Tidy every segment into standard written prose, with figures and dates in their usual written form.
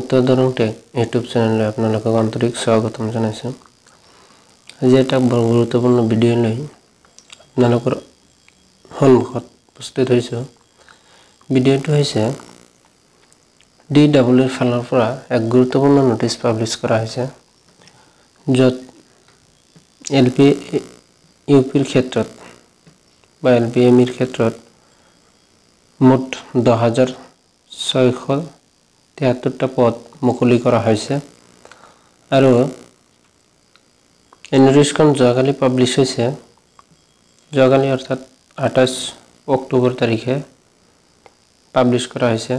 উত্তৰ Darrang tech YouTube চেনেললৈ আপোনালোকক আন্তৰিক স্বাগতম জনাইছোঁ। আজি এটা বৰ গুৰুত্বপূৰ্ণ ভিডিঅ' লৈ আপোনালোকৰ সন্মুখত উপস্থিত হৈছোঁ। ভিডিঅ'টো হৈছে DWৰ ফালৰ পৰা এক গুৰুত্বপূৰ্ণ নোটিছ পাব্লিছ কৰা হৈছে, য'ত LP UPৰ ক্ষেত্ৰত বা LPMEৰ ক্ষেত্ৰত মুঠ 10,673টা পদ মুকলি কৰা হৈছে আৰু এই নোটিছখন যোৱাকালি পাব্লিছ হৈছে। যোৱাকালি অৰ্থাৎ 28 অক্টোবৰ তাৰিখে পাব্লিছ কৰা হৈছে।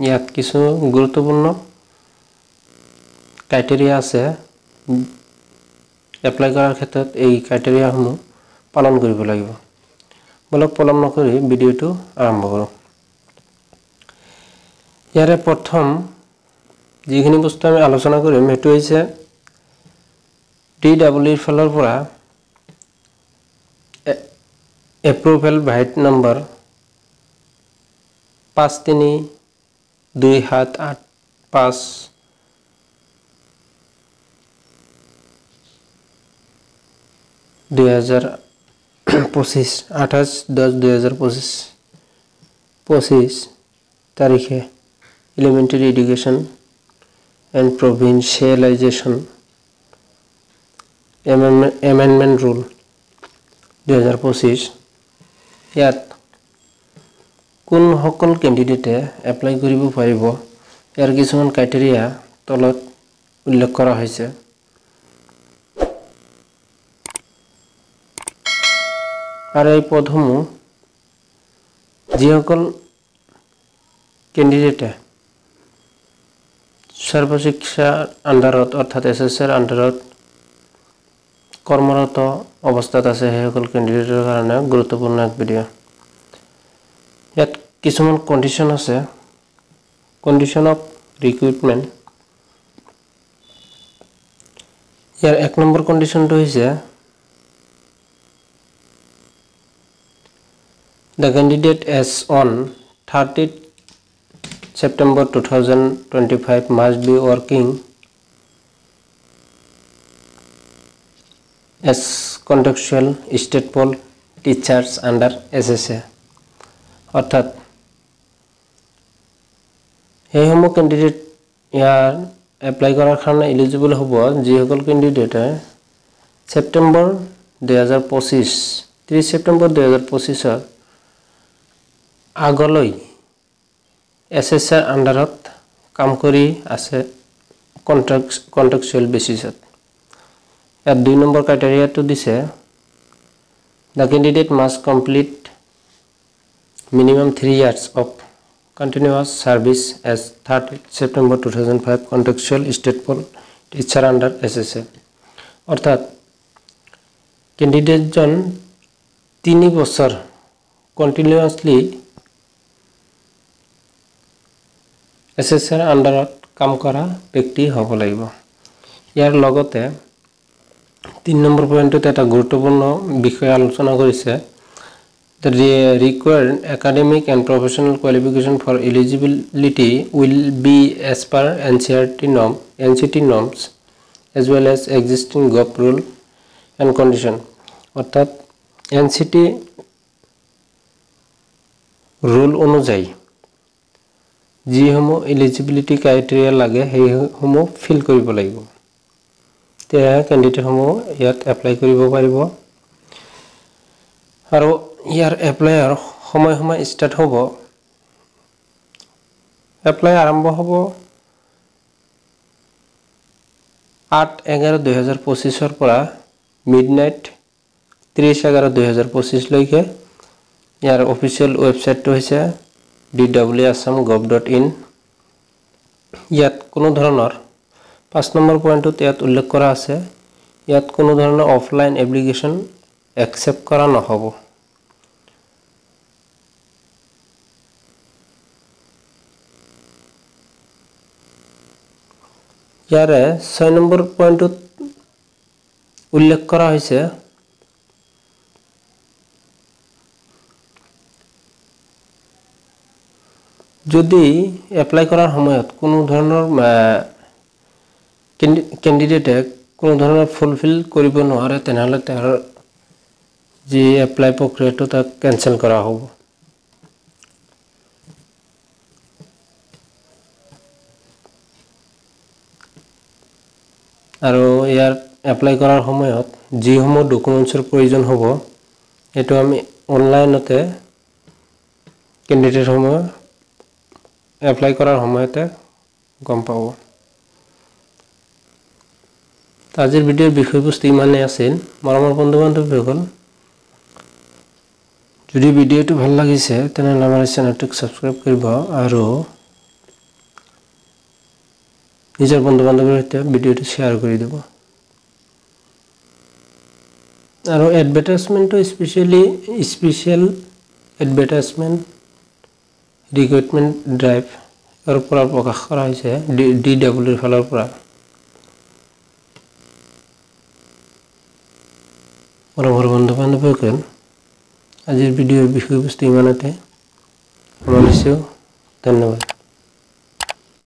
ইয়াত কিছু গুৰুত্বপূৰ্ণ ক্ৰাইটেৰিয়া আছে। এপ্লাই কৰাৰ ক্ষেত্ৰত এই ক্ৰাইটেৰিয়াসমূহ পালন কৰিব লাগিব। বলক পলম নকৰি ভিডিঅ'টো আৰম্ভ কৰোঁ। ইয়াৰে প্ৰথম যিখিনি বস্তু আমি আলোচনা কৰিম সেইটো হৈছে DWৰ ফালৰ পৰা এপ্ৰুভেল ভাইট নম্বৰ 532785 2025 28/10/2025 তাৰিখে Elementary Education and Provincialization Amendment Rule 2025 ইয়াত কোন সকল ক্যান্ডিডেটে এপ্লাই কৰিব পাৰিব ইয়াৰ কিছুমান ক্ৰাইটেৰিয়া তলত উল্লেখ কৰা হৈছে। আৰু এই পদসমূহ যিসকল ক্যান্ডিডেটে সৰ্বশিক্ষা আন্ডাৰত অৰ্থাৎ SSR আন্ডাৰত কৰ্মৰত অৱস্থাত আছে সেইসকল ক্যান্ডিডেটৰ কাৰণে গুৰুত্বপূৰ্ণ এক ভিডিঅ'। ইয়াত কিছুমান কণ্ডিশ্যন আছে। কণ্ডিশ্যন অফ ৰিক্ৰুটমেণ্ট ইয়াৰ 1 নম্বৰ কণ্ডিশ্যনটো হৈছে the candidate as on 30th September 2025 must be working as contractual state poll teachers under SSA অর্থাৎ সেইসমূহ ক্যান্ডিডেট ইয়াৰ এপ্লাই কৰাৰ কাৰণে এলিজিবল হ'ব যিসকল ক্যান্ডিডেটে সেপ্টেম্বৰ 2025 30 সেপ্টেম্বৰ 2025 আগলৈ SSR আন্ডাৰত কাম কৰি আছে কন্ট্ৰাকচুৱেল বেচিছত। ইয়াত 2 নম্বৰ ক্ৰাইটেৰিয়াটো দিছে the candidate must complete minimum 3 years of continuous service as 30 September 2005 contractual state poll teacher under SSA অর্থাৎ ক্যান্ডিডেটজন 3 বছৰ কন্টিনিউয়াসলি SSR আন্ডাৰত কাম কৰা ব্যক্তি হ'ব লাগিব। ইয়াৰ লগতে 3 নম্বৰ পইণ্টত এটা গুৰুত্বপূৰ্ণ বিষয় আলোচনা কৰিছে the required academic and professional qualification for eligibility will be as per NCT norms as well as existing GOP rule and condition অর্থাৎ NCT rule অনুযায়ী যিসমূহ এলিজিবিলিটি ক্ৰাইটেৰিয়া লাগে সেইসমূহ ফিল কৰিব লাগিব। তেতিয়া ক্যান্ডিডেটসমূহ ইয়াত এপ্লাই কৰিব পাৰিব আৰু ইয়াৰ এপ্লাইৰ সময় ষ্টাৰ্ট হ'ব। এপ্লাই আৰম্ভ হ'ব 8/11/2025 পৰা মিডনাইট 30/11/2025 লৈকে। ইয়াৰ অফিচিয়েল ৱেবছাইটটো হৈছে dwassam.gov.in। ইয়াত কোনো ধৰণৰ 5 নম্বৰ পইণ্টত ইয়াত উল্লেখ কৰা আছে ইয়াত কোনো ধৰণৰ অফলাইন এপ্লিকেশন একসেপ্ট কৰা নহব। ইয়াৰে 6 নম্বৰ পইণ্টত উল্লেখ কৰা হৈছে যদি এপ্লাই কৰাৰ সময়ত কোনো ধৰণৰ ক্যান্ডিডেটে কোনো ধৰণৰ ফুলফিল কৰিব নোৱাৰে তেনেহলে তাৰ যে এপ্লাই প্ৰক্ৰিয়াটো তাক কেনসেল কৰা হ'ব আৰু ইয়াৰ এপ্লাই কৰাৰ সময়ত যি সমূহ ডকুমেন্টছৰ প্ৰয়োজন হ'ব এটো আমি অনলাইনতে ক্যান্ডিডেট সমূহ এপ্লাই কৰাৰ সময়তে গম পাব আজিৰ ভিডিঅ'ৰ বিষয়বস্তু ইমানে আছিল মৰমৰ বন্ধু-বান্ধৱীসকল যদি ভিডিঅ'টো ভাল লাগিছে তেনেহলে আমাৰ চেনেলটোক সাবস্ক্ৰাইব কৰিব আৰু নিজৰ বন্ধু-বান্ধৱীৰ সৈতে ভিডিঅ'টো শেয়াৰ কৰি দিব আৰু এডভাৰটাইজমেন্টটো স্পেশাল এডভাৰটাইজমেন্ট ৰিক্ৰুটমেন্ট ড্ৰাইভ আৰু পৰা প্ৰকাশ কৰা হৈছে DWৰ ফালৰ পৰা মৰমৰ বন্ধু-বান্ধৱীসকল আজিৰ ভিডিঅ'ৰ বিষয়বস্তু ইমানতে সামৰিছোঁ ধন্যবাদ